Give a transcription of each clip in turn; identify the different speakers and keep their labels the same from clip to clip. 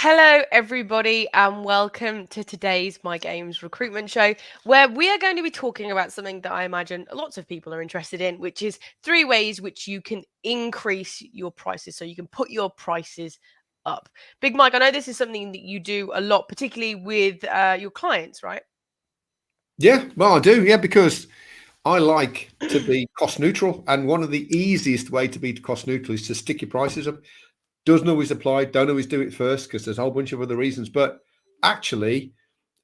Speaker 1: Hello, everybody, and welcome to today's Mike Ames Recruitment Show, where we are going to be talking about something that I imagine lots of people are interested in, which is 3 ways which you can increase your prices, so you can put your prices up. Big Mike, I know this is something that you do a lot, particularly with your clients, right?
Speaker 2: Yeah, well, I do. Yeah, because I like to be cost neutral, and one of the easiest way to be cost neutral is to stick your prices up. Doesn't always apply. Don't always do it first because there's a whole bunch of other reasons. But actually,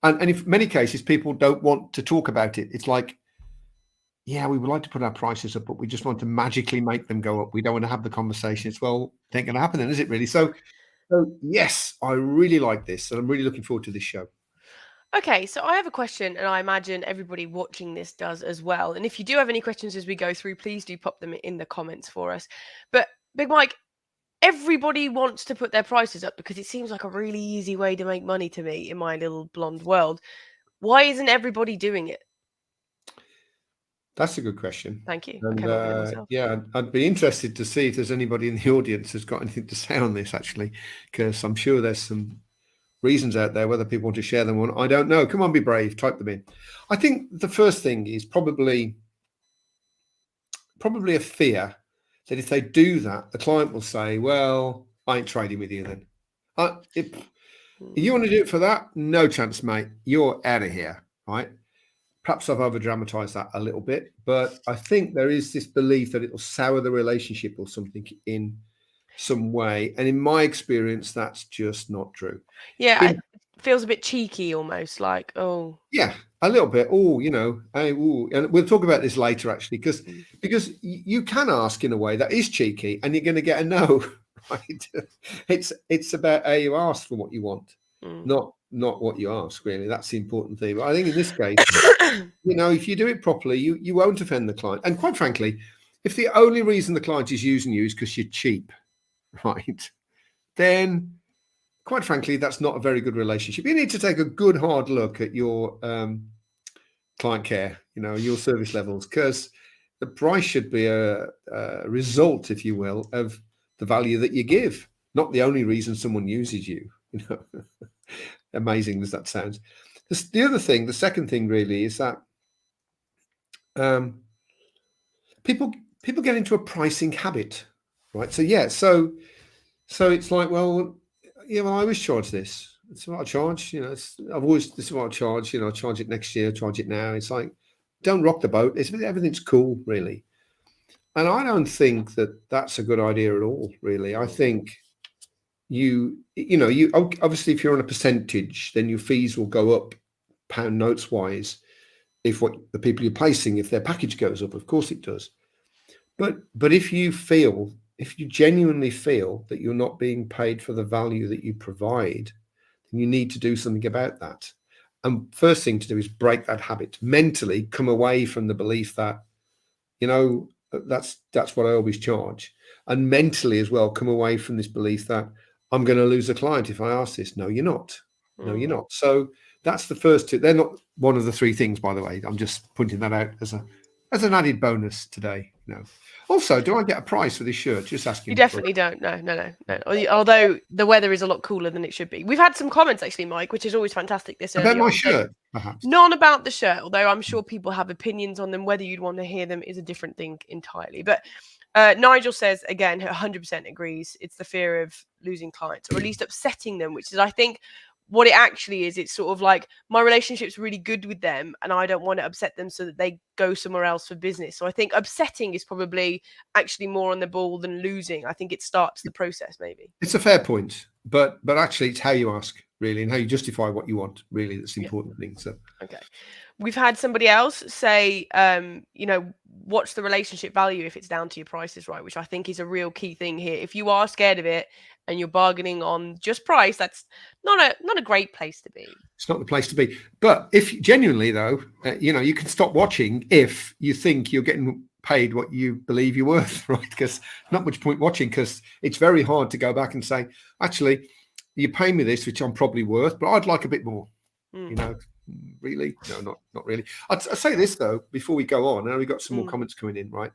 Speaker 2: and in many cases, people don't want to talk about it. It's like, yeah, we would like to put our prices up, but we just want to magically make them go up. We don't want to have the conversation. It's well, it ain't going to happen then, is it really? So yes, I really like this, and I'm really looking forward to this show.
Speaker 1: Okay, so I have a question, and I imagine everybody watching this does as well. And if you do have any questions as we go through, please do pop them in the comments for us. But Big Mike, everybody wants to put their prices up because it seems like a really easy way to make money to me in my little blonde world. Why isn't everybody doing it?
Speaker 2: That's a good question.
Speaker 1: Thank you. I
Speaker 2: And
Speaker 1: came up with it myself.
Speaker 2: yeah, I'd be interested to see if there's anybody in the audience who's got anything to say on this, actually, because I'm sure there's some reasons out there. Whether people want to share them or not, I don't know. Come on, be brave. Type them in. I think the first thing is probably a fear that if they do that, the client will say, "Well, I ain't trading with you then." If you want to do it for that, no chance, mate. You're out of here, right? Perhaps I've over dramatized that a little bit, but I think there is this belief that it'll sour the relationship or something in some way. And in my experience, that's just not true.
Speaker 1: Yeah, it feels a bit cheeky almost like, oh.
Speaker 2: Yeah, a little bit. Oh, and we'll talk about this later, actually, because you can ask in a way that is cheeky, and you're going to get a no, right? It's about how you ask for what you want, not what you ask. Really, that's the important thing. But I think in this case, if you do it properly, you won't offend the client. And quite frankly, if the only reason the client is using you is because you're cheap, right, then quite frankly, that's not a very good relationship. You need to take a good hard look at your client care, your service levels, because the price should be a result, if you will, of the value that you give, not the only reason someone uses you. Amazing as that sounds. The second thing really is that people get into a pricing habit, right? So it's like, well, I always charge this. It's what I charge. This is what I charge. I charge it next year, charge it now. It's like, don't rock the boat. Everything's cool, really. And I don't think that that's a good idea at all, really. I think you obviously, if you're on a percentage, then your fees will go up pound notes wise. If the people you're placing, if their package goes up, of course it does. But if you genuinely feel that you're not being paid for the value that you provide, then you need to do something about that. And first thing to do is break that habit. Mentally come away from the belief that, that's what I always charge. And mentally as well, come away from this belief that I'm going to lose a client if I ask this. No, you're not. No, you're not. So that's the first two. They're not one of the three things, by the way. I'm just pointing that out as an added bonus today. Also, do I get a price for this shirt? Just asking.
Speaker 1: You definitely don't. No. Although the weather is a lot cooler than it should be. We've had some comments actually, Mike, which is always fantastic. This
Speaker 2: about
Speaker 1: early
Speaker 2: my
Speaker 1: on.
Speaker 2: shirt, perhaps.
Speaker 1: None about the shirt, although I'm sure people have opinions on them. Whether you'd want to hear them is a different thing entirely. But Nigel says, again, 100% agrees. It's the fear of losing clients, or at least upsetting them, which is, I think, what it actually is. It's sort of like my relationship's really good with them and I don't want to upset them so that they go somewhere else for business. So I think upsetting is probably actually more on the ball than losing. I think it starts the process, maybe.
Speaker 2: It's a fair point, but actually it's how you ask, really, and how you justify what you want, really, that's the important thing. So
Speaker 1: okay. We've had somebody else say, what's the relationship value if it's down to your prices, right? Which I think is a real key thing here. If you are scared of it and you're bargaining on just price, that's not a great place to be.
Speaker 2: It's not the place to be. But if genuinely, though, you can stop watching if you think you're getting paid what you believe you're worth, right? Because not much point watching, because it's very hard to go back and say, actually, you pay me this, which I'm probably worth, but I'd like a bit more. Really? No, not really. I'd say this though before we go on. Now we've got some more comments coming in, right?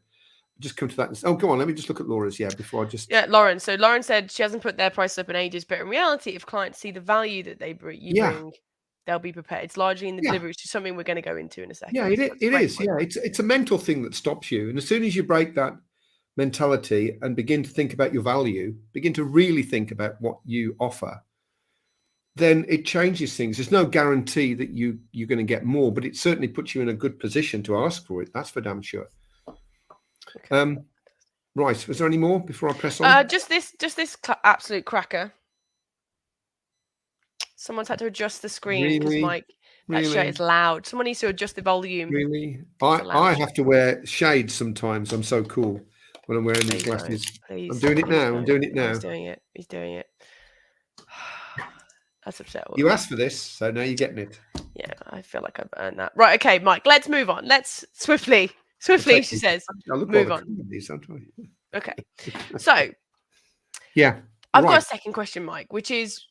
Speaker 2: just come to that. Oh, go on. Let me just look at Laura's. Yeah, before I just.
Speaker 1: Yeah, Lauren. So Lauren said she hasn't put their prices up in ages, but in reality, if clients see the value that you
Speaker 2: Yeah.
Speaker 1: bring, they'll be prepared. It's largely in the delivery, which is something we're going to go into in a second.
Speaker 2: Yeah,
Speaker 1: So that's a
Speaker 2: it
Speaker 1: great
Speaker 2: is.
Speaker 1: point.
Speaker 2: Yeah, it's a mental thing that stops you. And as soon as you break that mentality and begin to think about your value, begin to really think about what you offer, then it changes things. There's no guarantee that you're going to get more, but it certainly puts you in a good position to ask for it. That's for damn sure.
Speaker 1: Okay.
Speaker 2: Right. Was there any more before I press on?
Speaker 1: Just this absolute cracker. Someone's had to adjust the screen because Mike, that shirt is loud. Someone needs to adjust the volume.
Speaker 2: Really? I have to wear shades sometimes. I'm so cool when I'm wearing these glasses. I'm doing it now. I'm doing it now.
Speaker 1: He's doing it. He's doing it. That's upset.
Speaker 2: You asked for this, so now you're getting it.
Speaker 1: Yeah, I feel like I've earned that. Right, okay, Mike, let's move on. Let's swiftly, she says, move on. Okay, so
Speaker 2: yeah,
Speaker 1: I've got a second question, Mike, which is,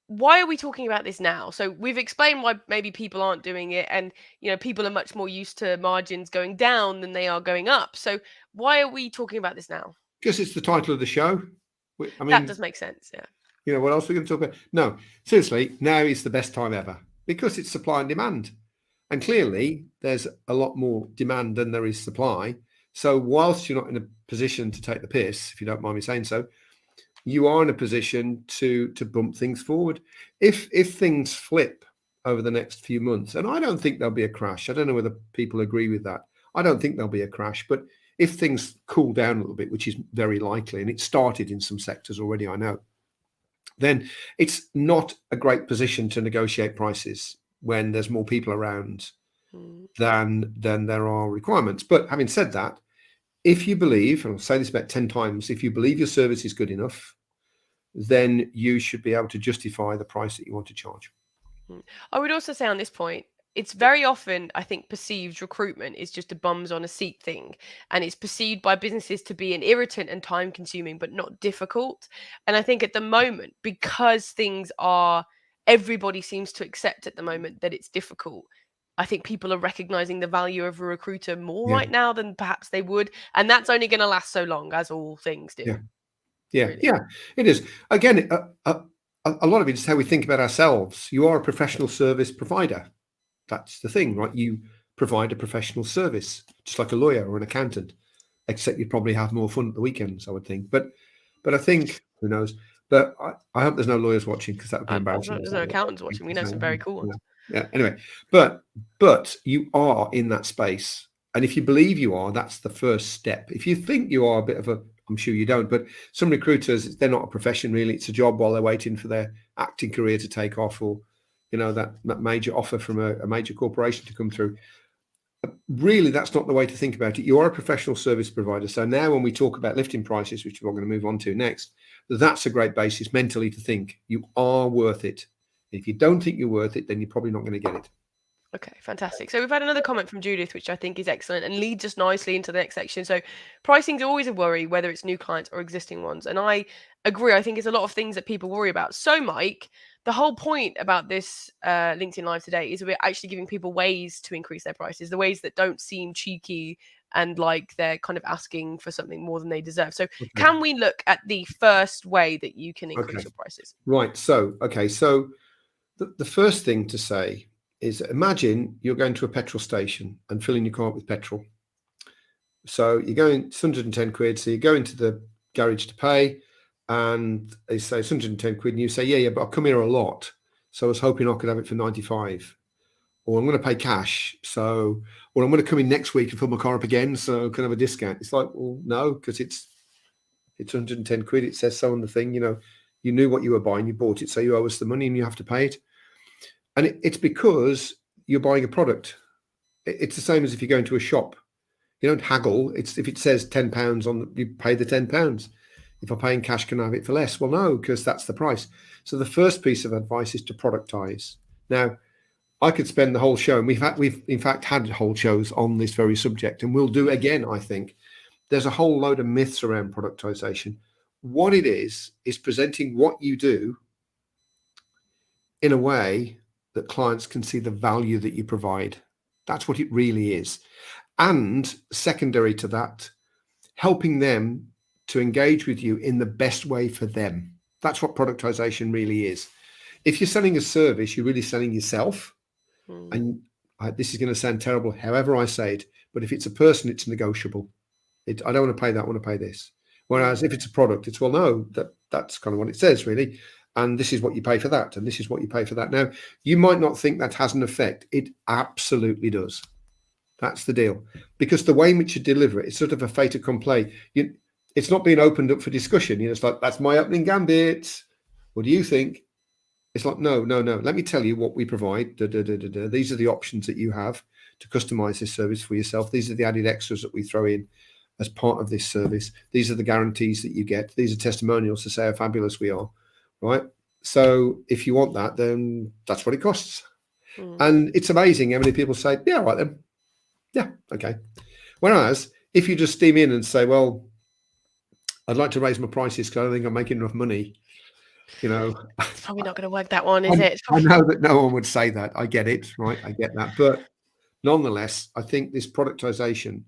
Speaker 1: why are we talking about this now? So we've explained why maybe people aren't doing it, and people are much more used to margins going down than they are going up. So why are we talking about this now?
Speaker 2: Because it's the title of the show. I mean,
Speaker 1: that does make sense. Yeah.
Speaker 2: What else are we going to talk about? No, seriously, now is the best time ever because it's supply and demand. And clearly there's a lot more demand than there is supply. So whilst you're not in a position to take the piss, if you don't mind me saying so, you are in a position to bump things forward. If things flip over the next few months, and I don't think there'll be a crash. I don't know whether people agree with that. I don't think there'll be a crash, but if things cool down a little bit, which is very likely, and it started in some sectors already, I know, then it's not a great position to negotiate prices when there's more people around than there are requirements. But having said that, if you believe, and I'll say this about 10 times, if you believe your service is good enough, then you should be able to justify the price that you want to charge.
Speaker 1: I would also say on this point, it's very often, I think, perceived recruitment is just a bums on a seat thing. And it's perceived by businesses to be an irritant and time consuming, but not difficult. And I think at the moment, because everybody seems to accept at the moment that it's difficult, I think people are recognizing the value of a recruiter more right now than perhaps they would. And that's only going to last so long, as all things do.
Speaker 2: Yeah, it is. Again, a lot of it is how we think about ourselves. You are a professional service provider. That's the thing, right? You provide a professional service, just like a lawyer or an accountant, except you'd probably have more fun at the weekends, I would think. But I think, who knows? But I hope there's no lawyers watching, because that would be embarrassing.
Speaker 1: There's no accountants watching. We know some very cool ones.
Speaker 2: Yeah. Anyway, but you are in that space, and if you believe you are, that's the first step. If you think you are a bit of a, I'm sure you don't, but some recruiters, they're not a profession really. It's a job while they're waiting for their acting career to take off, or that major offer from a major corporation to come through. Really, that's not the way to think about it. You are a professional service provider. So now when we talk about lifting prices, which we're going to move on to next, that's a great basis mentally to think you are worth it. If you don't think you're worth it, then you're probably not going to get it.
Speaker 1: Okay, fantastic. So we've had another comment from Judith, which I think is excellent and leads us nicely into the next section. So pricing is always a worry, whether it's new clients or existing ones. And I agree. I think it's a lot of things that people worry about. So Mike, the whole point about this LinkedIn Live today is we're actually giving people ways to increase their prices, the ways that don't seem cheeky and like they're kind of asking for something more than they deserve. So can we look at the first way that you can increase your prices?
Speaker 2: Right. So the first thing to say is, imagine you're going to a petrol station and filling your car up with petrol. So you're going, it's 110 quid. So you go into the garage to pay, and they say it's 110 quid. And you say, yeah, but I've come here a lot, so I was hoping I could have it for 95. Or I'm going to pay cash. So, or I'm going to come in next week and fill my car up again, so can I have a discount? It's like, well, no, because it's 110 quid. It says so on the thing. You knew what you were buying. You bought it, so you owe us the money and you have to pay it. And it's because you're buying a product. It's the same as if you go into a shop. You don't haggle. It's if it says £10 you pay the £10. If I pay in cash, can I have it for less? Well, no, because that's the price. So the first piece of advice is to productize. Now, I could spend the whole show, and we've in fact had whole shows on this very subject, and we'll do again, I think. There's a whole load of myths around productization. What it is presenting what you do in a way that clients can see the value that you provide. That's what it really is. And secondary to that, helping them to engage with you in the best way for them. That's what productization really is. If you're selling a service, you're really selling yourself. And this is going to sound terrible, however I say it, but if it's a person, it's negotiable. I don't want to pay that, I want to pay this. Whereas if it's a product, it's, well, no, that's kind of what it says, really. And this is what you pay for that, and this is what you pay for that. Now, you might not think that has an effect. It absolutely does. That's the deal. Because the way in which you deliver it, it's sort of a fait accompli. It's not being opened up for discussion. It's like, that's my opening gambit. What do you think? It's like, no. Let me tell you what we provide. These are the options that you have to customize this service for yourself. These are the added extras that we throw in as part of this service. These are the guarantees that you get. These are testimonials to say how fabulous we are, right? So if you want that, then that's what it costs. And it's amazing how many people say, yeah, right then. Yeah, okay. Whereas if you just steam in and say, well, I'd like to raise my prices because I don't think I'm making enough money,
Speaker 1: it's probably not going to work, that one, is it?
Speaker 2: I know that no one would say that. I get it, right? I get that. But nonetheless, I think this productization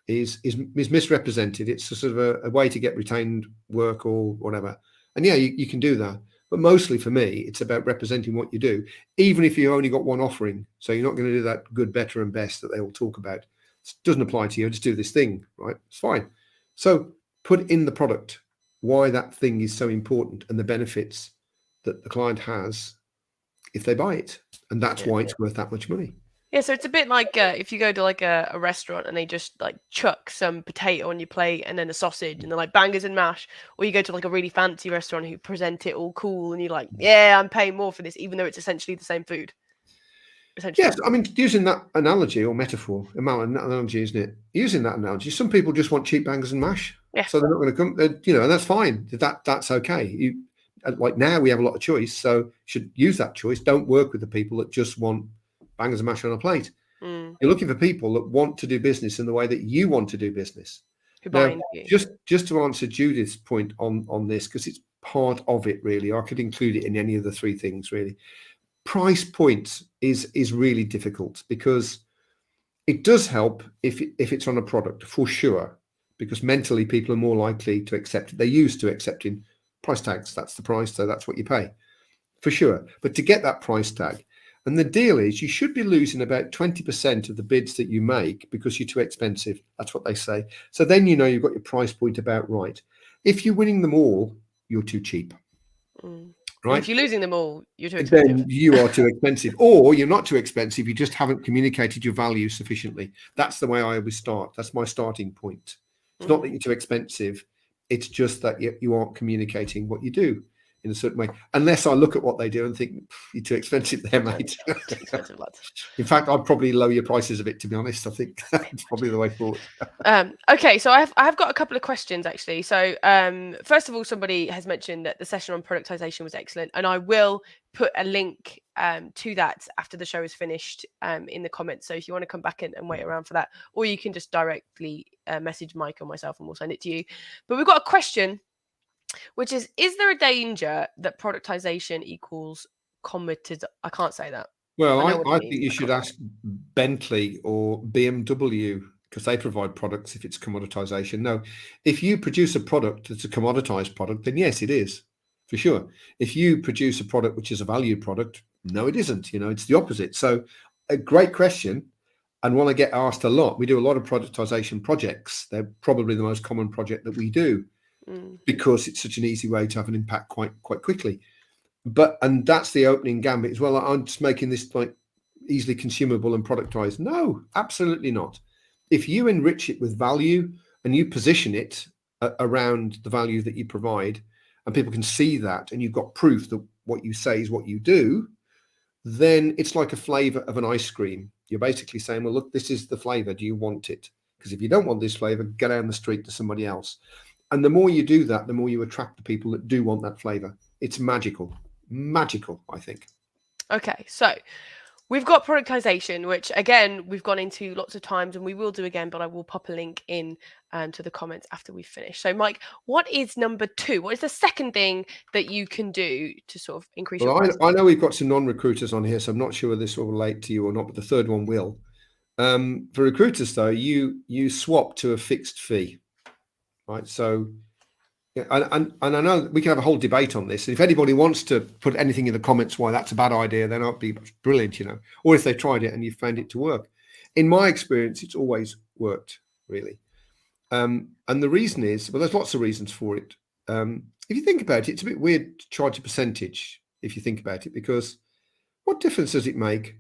Speaker 2: is misrepresented. It's a sort of a way to get retained work or whatever. And yeah, you can do that. But mostly for me, it's about representing what you do, even if you've only got one offering. So you're not going to do that good, better, and best that they all talk about. It doesn't apply to you. Just do this thing, right? It's fine. So put in the product why that thing is so important and the benefits that the client has if they buy it. And that's why it's worth that much money.
Speaker 1: Yeah, so it's a bit like if you go to like a restaurant and they just like chuck some potato on your plate and then a sausage and they're like bangers and mash, or you go to like a really fancy restaurant who present it all cool and you're like, yeah, I'm paying more for this, even though it's essentially the same food.
Speaker 2: Yes, I mean, using that analogy or metaphor, analogy, isn't it? Using that analogy, some people just want cheap bangers and mash, so they're not going to come, and that's fine. That's okay. Like now we have a lot of choice, so you should use that choice. Don't work with the people that just want bangers and mash on a plate. You're looking for people that want to do business in the way that you want to do business. Now, just to answer Judith's point on this, because it's part of it really. I could include it in any of the three things really. Price points is really difficult because it does help if it's on a product for sure, because mentally people are more likely to accept it. They're used to accepting price tags. That's the price, so that's what you pay for sure. But to get that price tag, and the deal is you should be losing about 20% of the bids that you make because you're too expensive. That's what they say. So then you've got your price point about right. If you're winning them all, you're too cheap. Right?
Speaker 1: If you're losing them all, you're too expensive.
Speaker 2: Then you are too expensive, or you're not too expensive. You just haven't communicated your value sufficiently. That's the way I always start. That's my starting point. It's not that you're too expensive. It's just that you aren't communicating what you do in a certain way. Unless I look at what they do and think, you're too expensive there, mate.
Speaker 1: Too expensive, lads.
Speaker 2: In fact, I'd probably lower your prices a bit, to be honest. I think that's probably the way forward.
Speaker 1: Okay, so I've got a couple of questions actually. So first of all, somebody has mentioned that the session on productization was excellent, and I will put a link to that after the show is finished in the comments. So if you want to come back and wait around for that, or you can just directly message Mike or myself and we'll send it to you. But we've got a question, which is there a danger that productization equals commoditization? I can't say that.
Speaker 2: Well, I think you should ask Bentley or BMW, because they provide products if it's commoditization. No, if you produce a product that's a commoditized product, then yes, it is, for sure. If you produce a product which is a valued product, no, it isn't. It's the opposite. So a great question, and one I get asked a lot. We do a lot of productization projects. They're probably the most common project that we do because it's such an easy way to have an impact quite quickly. And that's the opening gambit as well. I'm just making this like easily consumable and productized. No, absolutely not. If you enrich it with value and you position it around the value that you provide, and people can see that, and you've got proof that what you say is what you do, then it's like a flavor of an ice cream. You're basically saying, well, look, this is the flavor. Do you want it? Because if you don't want this flavor, go down the street to somebody else. And the more you do that, the more you attract the people that do want that flavor. It's magical, I think.
Speaker 1: Okay, so we've got productization, which again, we've gone into lots of times and we will do again, but I will pop a link in to the comments after we finish. So Mike, what is number 2? What is the second thing that you can do to sort of increase your price?
Speaker 2: I know we've got some non-recruiters on here, so I'm not sure whether this will relate to you or not, but the third one will. For recruiters though, you swap to a fixed fee. right? So, yeah, and I know we can have a whole debate on this. If anybody wants to put anything in the comments why that's a bad idea, then I'd be brilliant, you know. Or if they tried it and you found it to work. In my experience, it's always worked, really. And the reason is, well, there's lots of reasons for it. If you think about it, it's a bit weird to charge a percentage if you think about it, because what difference does it make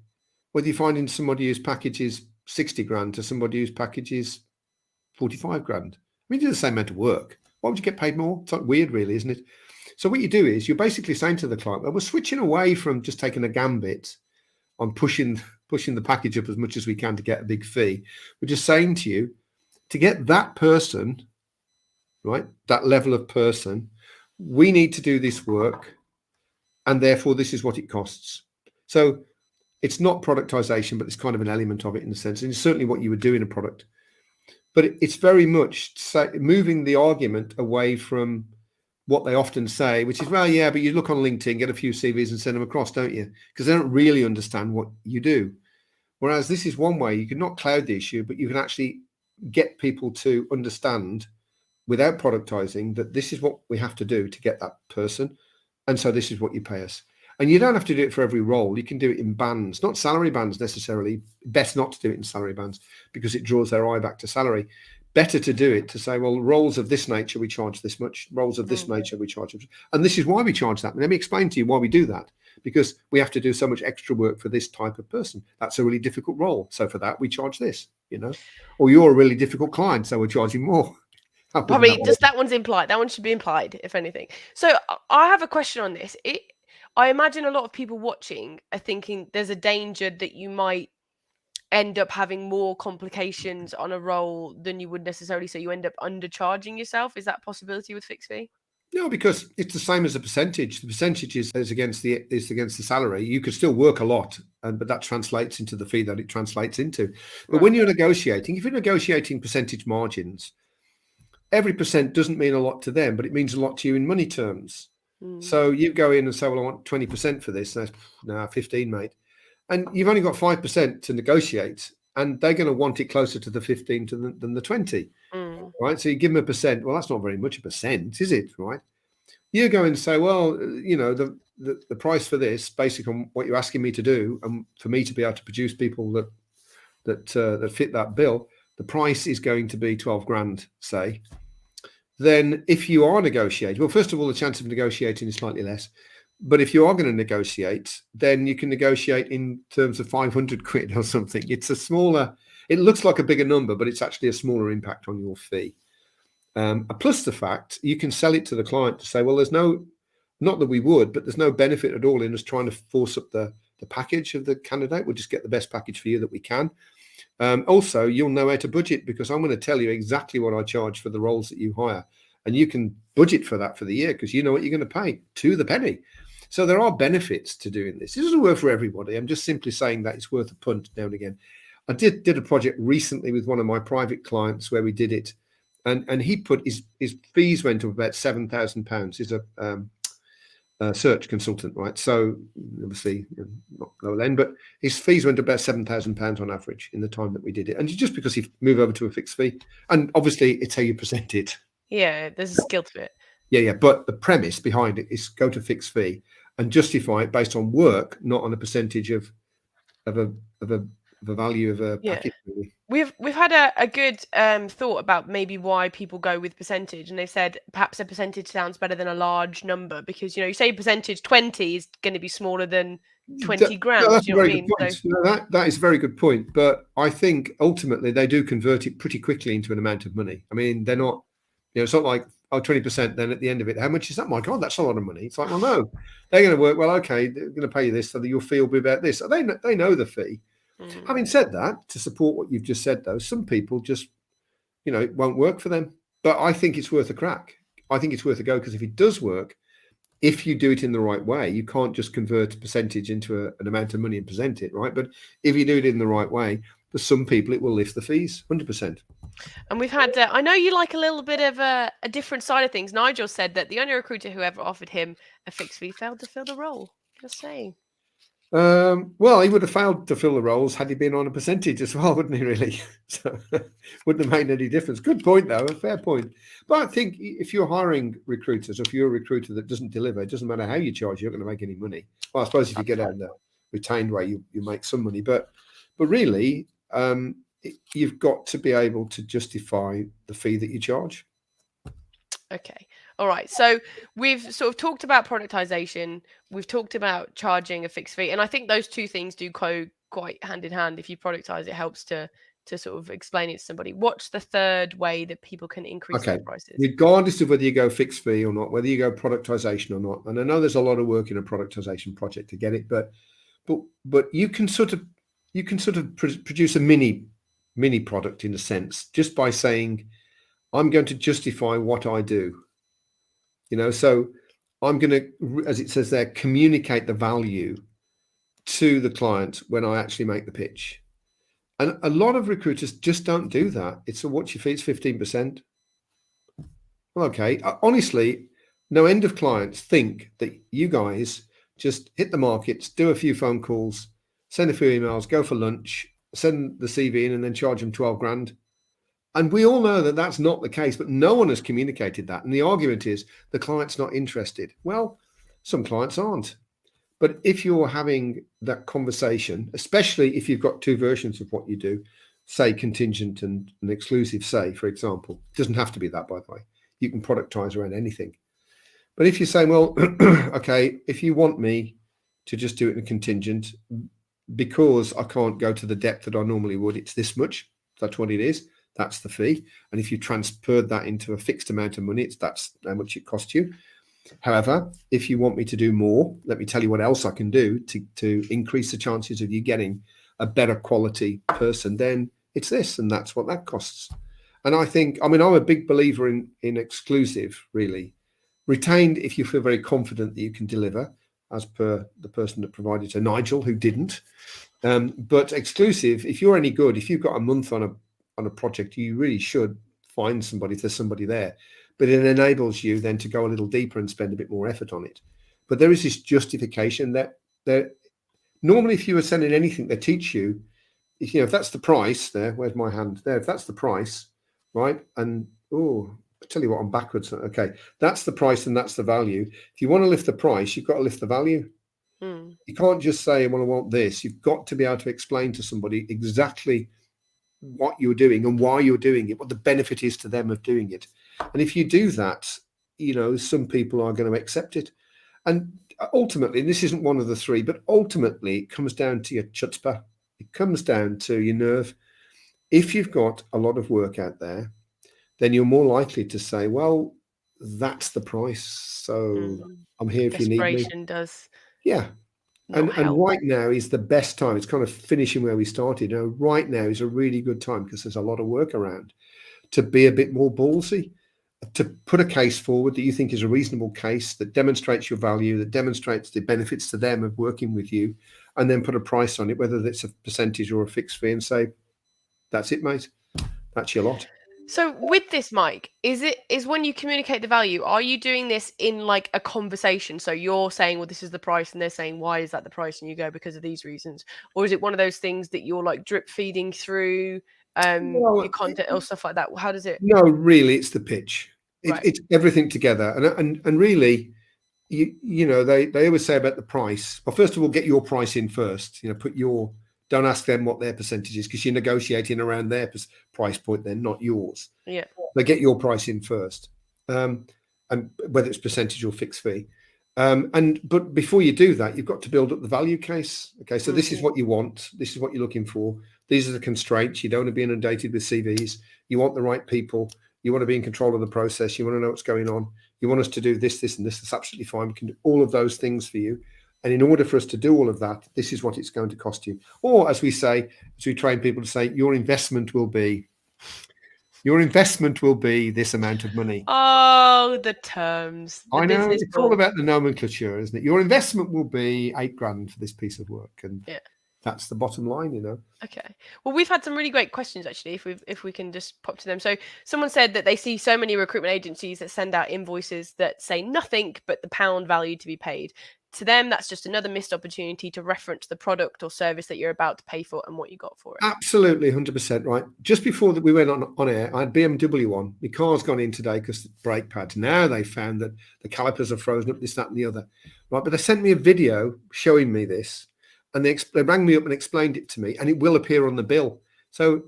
Speaker 2: whether you're finding somebody whose package is 60 grand to somebody whose package is 45 grand? I mean, you do the same amount of work. Why would you get paid more? It's like weird, really, isn't it? So what you do is you're basically saying to the client, well, we're switching away from just taking a gambit on pushing the package up as much as we can to get a big fee. We're just saying to you, to get that person, right, that level of person, we need to do this work, and therefore this is what it costs. So it's not productization, but it's kind of an element of it in a sense, and it's certainly what you would do in a product. But it's very much moving the argument away from what they often say, which is, well, yeah, but you look on LinkedIn, get a few CVs and send them across, don't you? Because they don't really understand what you do. Whereas this is one way you can not cloud the issue, but you can actually get people to understand without productizing that this is what we have to do to get that person. And so this is what you pay us. And you don't have to do it for every role. You can do it in bands, not salary bands necessarily. Best not to do it in salary bands because it draws their eye back to salary. Better to do it to say, well, roles of this nature, we charge this much. Roles of this nature, we charge this much. And this is why we charge that. Let me explain to you why we do that. Because we have to do so much extra work for this type of person. That's a really difficult role. So for that, we charge this, you know. Or you're a really difficult client, so we're charging more.
Speaker 1: Probably just that one's implied. That one should be implied, if anything. So I have a question on this. I imagine a lot of people watching are thinking there's a danger that you might end up having more complications on a role than you would necessarily, so you end up undercharging yourself. Is that a possibility with fixed fee?
Speaker 2: No, because it's the same as a percentage. The percentage is against the salary. You could still work a lot, but that translates into the fee that it translates into. But when you're negotiating, if you're negotiating percentage margins, every percent doesn't mean a lot to them, but it means a lot to you in money terms. So you go in and say, well, I want 20% for this. No, 15, mate. And you've only got 5% to negotiate, and they're going to want it closer to the 15 than the 20, right? So you give them a percent. Well, that's not very much a percent, is it? Right? You go and say, well, you know, the price for this, based on what you're asking me to do, and for me to be able to produce people that fit that bill, the price is going to be 12 grand, say. Then if you are negotiating, well, first of all, the chance of negotiating is slightly less. But if you are going to negotiate, then you can negotiate in terms of 500 quid or something. It's a smaller, it looks like a bigger number, but it's actually a smaller impact on your fee. Plus the fact you can sell it to the client to say, well, there's no, not that we would, but there's no benefit at all in us trying to force up the package of the candidate. We'll just get the best package for you that we can. Also, you'll know how to budget because I'm going to tell you exactly what I charge for the roles that you hire. And you can budget for that for the year because you know what you're going to pay to the penny. So there are benefits to doing this. It doesn't work for everybody. I'm just simply saying that it's worth a punt now and again. I did a project recently with one of my private clients where we did it. And he put his fees went up about £7,000. He's a search consultant, right? So obviously not low end, but his fees went up about £7,000 on average in the time that we did it. And just because he moved over to a fixed fee, and obviously it's how you present it.
Speaker 1: Yeah, there's a skill to it.
Speaker 2: Yeah. But the premise behind it is go to fixed fee and justify it based on work, not on a percentage of a value of a package. Really.
Speaker 1: We've had a good thought about maybe why people go with percentage, and they've said perhaps a percentage sounds better than a large number because, you know, you say percentage 20 is going to be smaller than 20 grand.
Speaker 2: That's
Speaker 1: do you know what I mean?
Speaker 2: So, that is a very good point. But I think ultimately they do convert it pretty quickly into an amount of money. I mean, they're not, you know, it's not like, 20%, then at the end of it, how much is that? My God, that's a lot of money. It's like, well, no, they're going to work. Well, okay, they're going to pay you this so that your fee will be about this. So they know the fee. Having said that, to support what you've just said, though, some people just, you know, it won't work for them. But I think it's worth a crack. I think it's worth a go because if it does work, if you do it in the right way, you can't just convert a percentage into an amount of money and present it, right? But if you do it in the right way, for some people, it will lift the fees, 100%.
Speaker 1: And we've had, I know you like a little bit of a different side of things. Nigel said that the only recruiter who ever offered him a fixed fee failed to fill the role. Just saying.
Speaker 2: Well, he would have failed to fill the roles had he been on a percentage as well, wouldn't he, really? So wouldn't have made any difference. Good point, though, a fair point. But I think if you're hiring recruiters, if you're a recruiter that doesn't deliver, it doesn't matter how you charge, you're not going to make any money. Well, I suppose if you get out in the retained way, you make some money. But really, you've got to be able to justify the fee that you charge.
Speaker 1: Okay. All right. So we've sort of talked about productization. We've talked about charging a fixed fee. And I think those two things do go quite hand in hand. If you productize, it helps to sort of explain it to somebody. What's the third way that people can increase their prices?
Speaker 2: Regardless of whether you go fixed fee or not, whether you go productization or not, and I know there's a lot of work in a productization project to get it, but you can sort of produce a mini product in a sense just by saying, I'm going to justify what I do. So I'm going to, as it says there, communicate the value to the client when I actually make the pitch. And a lot of recruiters just don't do that. It's a what's your fee? It's 15%. Well, okay. Honestly, no end of clients think that you guys just hit the markets, do a few phone calls, send a few emails, go for lunch, send the CV in, and then charge them 12 grand. And we all know that that's not the case, but no one has communicated that. And the argument is the client's not interested. Well, some clients aren't. But if you're having that conversation, especially if you've got two versions of what you do, say contingent and an exclusive, say, for example, it doesn't have to be that, by the way. You can productize around anything. But if you're saying, well, okay, if you want me to just do it in a contingent, because I can't go to the depth that I normally would, it's this much. That's what it is. That's the fee. And if you transferred that into a fixed amount of money, that's how much it costs you. However, if you want me to do more, let me tell you what else I can do to increase the chances of you getting a better quality person, then it's this, and that's what that costs. And I'm a big believer in exclusive, really. Retained, if you feel very confident that you can deliver, as per the person that provided to Nigel, who didn't. But exclusive, if you're any good, if you've got a month on a project, you really should find somebody if there's somebody there. But it enables you then to go a little deeper and spend a bit more effort on it. But there is this justification that normally, if you were sending anything, they teach you, if that's the price there, where's my hand there? If that's the price, right? And I tell you what, I'm backwards. Okay, that's the price and that's the value. If you want to lift the price, you've got to lift the value. You can't just say, well, I want this. You've got to be able to explain to somebody exactly what you're doing and why you're doing it, what the benefit is to them of doing it. And if you do that, some people are going to accept it. And ultimately, and this isn't one of the three, but ultimately it comes down to your chutzpah. It comes down to your nerve. If you've got a lot of work out there, then you're more likely to say, well, that's the price. So I'm here if you need me.
Speaker 1: Desperation does.
Speaker 2: Yeah. And right now is the best time. It's kind of finishing where we started. Right now is a really good time because there's a lot of work around to be a bit more ballsy, to put a case forward that you think is a reasonable case that demonstrates your value, that demonstrates the benefits to them of working with you, and then put a price on it, whether it's a percentage or a fixed fee, and say, that's it, mate. That's your lot.
Speaker 1: So with this, Mike, is when you communicate the value, are you doing this in like a conversation? So you're saying, well, this is the price, and they're saying, why is that the price? And you go, because of these reasons. Or is it one of those things that you're like drip feeding through your content or stuff like that? How does it?
Speaker 2: No, really, it's the pitch.
Speaker 1: Right.
Speaker 2: It's everything together. And really, they always say about the price. Well, first of all, get your price in first. Don't ask them what their percentage is because you're negotiating around their price point, then not yours.
Speaker 1: Yeah.
Speaker 2: They get your price in first, and whether it's percentage or fixed fee. But before you do that, you've got to build up the value case. Okay, so this is what you want. This is what you're looking for. These are the constraints. You don't want to be inundated with CVs. You want the right people. You want to be in control of the process. You want to know what's going on. You want us to do this, this, and this. That's absolutely fine. We can do all of those things for you. And in order for us to do all of that, this is what it's going to cost you. Or as we say, as we train people to say, your investment will be this amount of money.
Speaker 1: Oh, the terms.
Speaker 2: I know. It's all about the nomenclature, isn't it? Your investment will be $8,000 for this piece of work. And that's the bottom line,
Speaker 1: Okay. Well, we've had some really great questions, actually, if we can just pop to them. So someone said that they see so many recruitment agencies that send out invoices that say nothing but the pound value to be paid. to them, that's just another missed opportunity to reference the product or service that you're about to pay for and what you got for it.
Speaker 2: Absolutely, 100% right. Just before that we went on air, I had BMW on. My car's gone in today because the brake pads. Now they found that the calipers are frozen up, this, that, and the other. Right, but they sent me a video showing me this, and they rang me up and explained it to me, and it will appear on the bill. So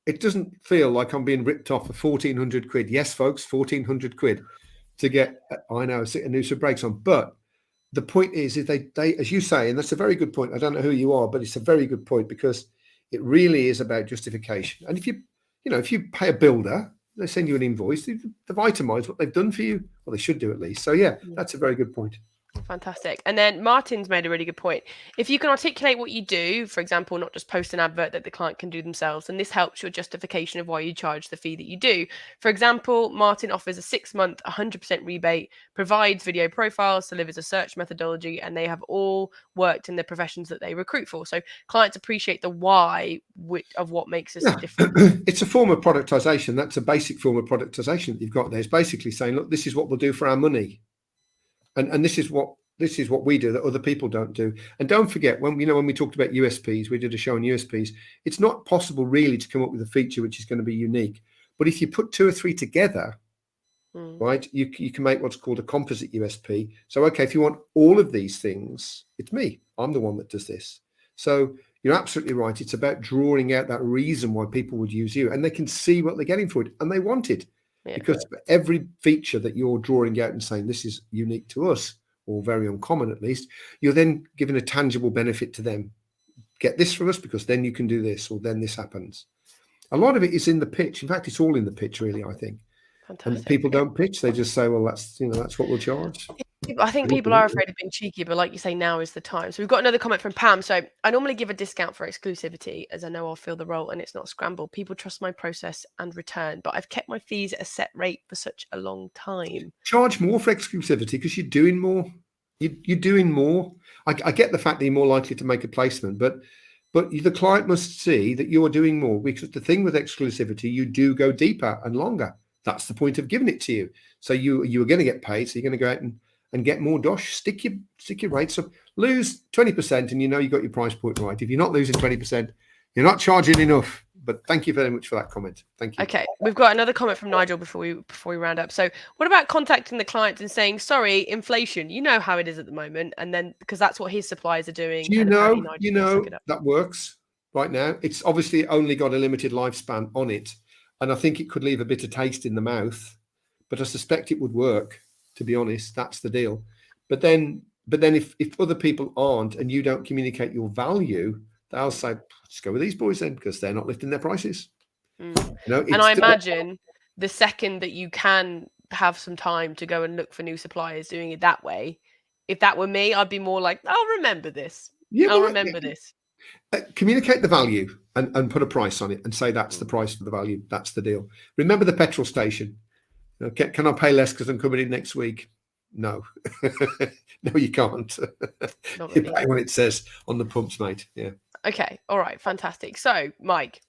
Speaker 2: it doesn't feel like I'm being ripped off for 1,400 quid. Yes, folks, 1,400 quid to get, I know, a new set of brakes on. But the point is they, as you say, and that's a very good point. I don't know who you are, but it's a very good point, because it really is about justification. And if you pay a builder, they send you an invoice, they've itemized what they've done for you. Well, they should do at least. So yeah, that's a very good point.
Speaker 1: Fantastic. And then Martin's made a really good point. If you can articulate what you do, for example, not just post an advert that the client can do themselves, and this helps your justification of why you charge the fee that you do. For example, Martin offers a 6-month 100% rebate, provides video profiles, delivers a search methodology, and they have all worked in the professions that they recruit for. So clients appreciate the why of what makes us different.
Speaker 2: It's a form of productization. That's a basic form of productization that you've got there. It's basically saying, look, this is what we'll do for our money. And this is what we do that other people don't do. And don't forget, when we talked about USPs, we did a show on USPs. It's not possible really to come up with a feature which is going to be unique. But if you put 2 or 3 together, right, you can make what's called a composite USP. So okay, if you want all of these things, it's me. I'm the one that does this. So you're absolutely right. It's about drawing out that reason why people would use you, and they can see what they're getting for it, and they want it. Yeah. Because for every feature that you're drawing out and saying this is unique to us, or very uncommon at least, you're then giving a tangible benefit to them. Get this from us because then you can do this, or then this happens. A lot of it is in the pitch. In fact, it's all in the pitch, really, I think. Fantastic. And people don't pitch. They just say, well, that's what we'll charge.
Speaker 1: I think people are afraid of being cheeky, but like you say, now is the time. So we've got another comment from Pam. So I normally give a discount for exclusivity, as I know I'll fill the role and it's not a scramble. People trust my process and return, but I've kept my fees at a set rate for such a long time.
Speaker 2: Charge more for exclusivity because you're doing more. You're doing more. I get the fact that you're more likely to make a placement, but the client must see that you're doing more, because the thing with exclusivity, you do go deeper and longer. That's the point of giving it to you. So you are going to get paid. So you're going to go out and get more dosh. Stick your rates up. Lose 20%, and you got your price point right. If you're not losing 20%, you're not charging enough. But thank you very much for that comment. Thank you.
Speaker 1: Okay, we've got another comment from Nigel before we round up. So what about contacting the client and saying, sorry, inflation, you know how it is at the moment, and then because that's what his suppliers are doing.
Speaker 2: Do you know that works right now. It's obviously only got a limited lifespan on it, and I think it could leave a bitter taste in the mouth, but I suspect it would work, to be honest. That's the deal. But then if other people aren't, and you don't communicate your value, they'll say, let's go with these boys then, because they're not lifting their prices.
Speaker 1: And I imagine the second that you can have some time to go and look for new suppliers doing it that way, if that were me, I'd be more like, I'll remember this. I'll remember this.
Speaker 2: Communicate the value and put a price on it and say that's the price for the value. That's the deal. Remember the petrol station. Can I pay less because I'm coming in next week? No. No, you can't. You pay what it says on the pumps, mate. Yeah.
Speaker 1: Okay. All right. Fantastic. So, Mike,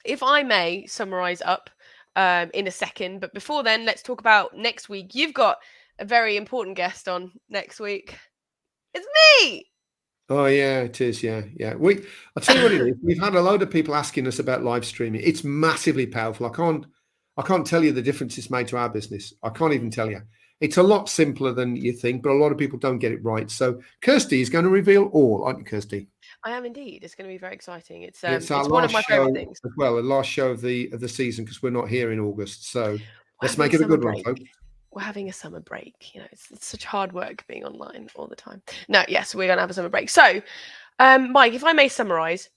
Speaker 1: if I may summarize up in a second, but before then, let's talk about next week. You've got a very important guest on next week. It's me.
Speaker 2: Oh yeah, it is. Yeah. I'll tell you what it is. We've had a load of people asking us about live streaming. It's massively powerful. I can't tell you the difference it's made to our business. I can't even tell you. It's a lot simpler than you think, but a lot of people don't get it right. So Kirsty is going to reveal all, aren't you, Kirsty?
Speaker 1: I am indeed. It's going to be very exciting. It's one of my favorite things
Speaker 2: as well. The last show of the season, because we're not here in August. So let's make it a good one, folks.
Speaker 1: We're having a summer break. It's such hard work being online all the time. No, yes, we're going to have a summer break. So, Mike, if I may summarize,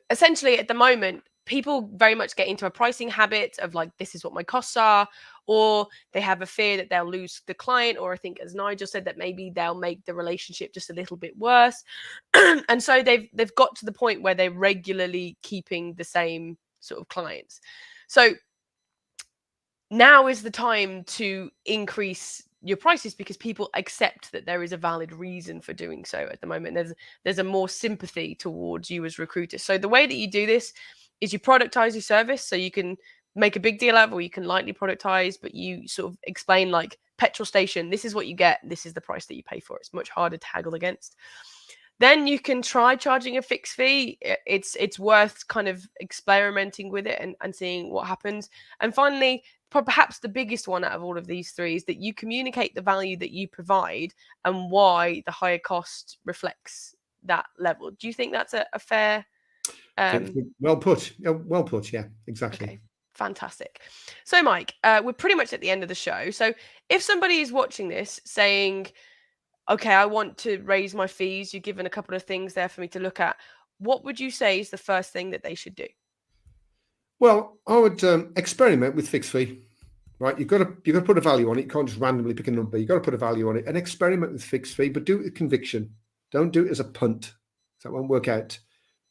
Speaker 1: essentially at the moment, people very much get into a pricing habit of like, this is what my costs are, or they have a fear that they'll lose the client, or I think, as Nigel said, that maybe they'll make the relationship just a little bit worse. And so they've got to the point where they're regularly keeping the same sort of clients. So now is the time to increase your prices, because people accept that there is a valid reason for doing so at the moment. There's a more sympathy towards you as recruiters. So the way that you do this is you productize your service. So you can make a big deal out of it, or you can lightly productize, but you sort of explain like petrol station. This is what you get. This is the price that you pay for it. It's much harder to haggle against. Then you can try charging a fixed fee. It's worth kind of experimenting with it and seeing what happens. And finally, perhaps the biggest one out of all of these three is that you communicate the value that you provide and why the higher cost reflects that level. Do you think that's a fair?
Speaker 2: Well put. Well put. Yeah, exactly.
Speaker 1: Okay, fantastic. So, Mike, we're pretty much at the end of the show. So, if somebody is watching this saying, okay, I want to raise my fees, you've given a couple of things there for me to look at, what would you say is the first thing that they should do?
Speaker 2: Well, I would experiment with fixed fee. Right, you've got to put a value on it. You can't just randomly pick a number. You've got to put a value on it and experiment with fixed fee, but do it with conviction. Don't do it as a punt. That won't work out.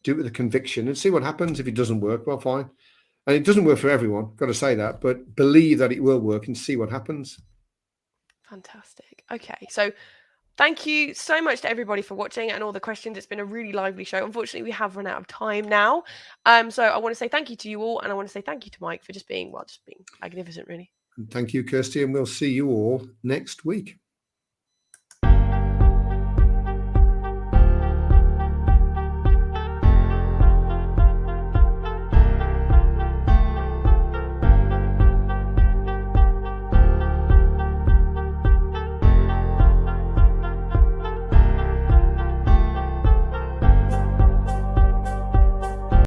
Speaker 2: Do it with a conviction and see what happens. If it doesn't work, well, fine. And it doesn't work for everyone. Got to say that, but believe that it will work and see what happens.
Speaker 1: Fantastic. Okay, so thank you so much to everybody for watching and all the questions. It's been a really lively show. Unfortunately, we have run out of time now. So I want to say thank you to you all, and I want to say thank you to Mike for just being magnificent, really.
Speaker 2: And thank you, Kirsty, and we'll see you all next week.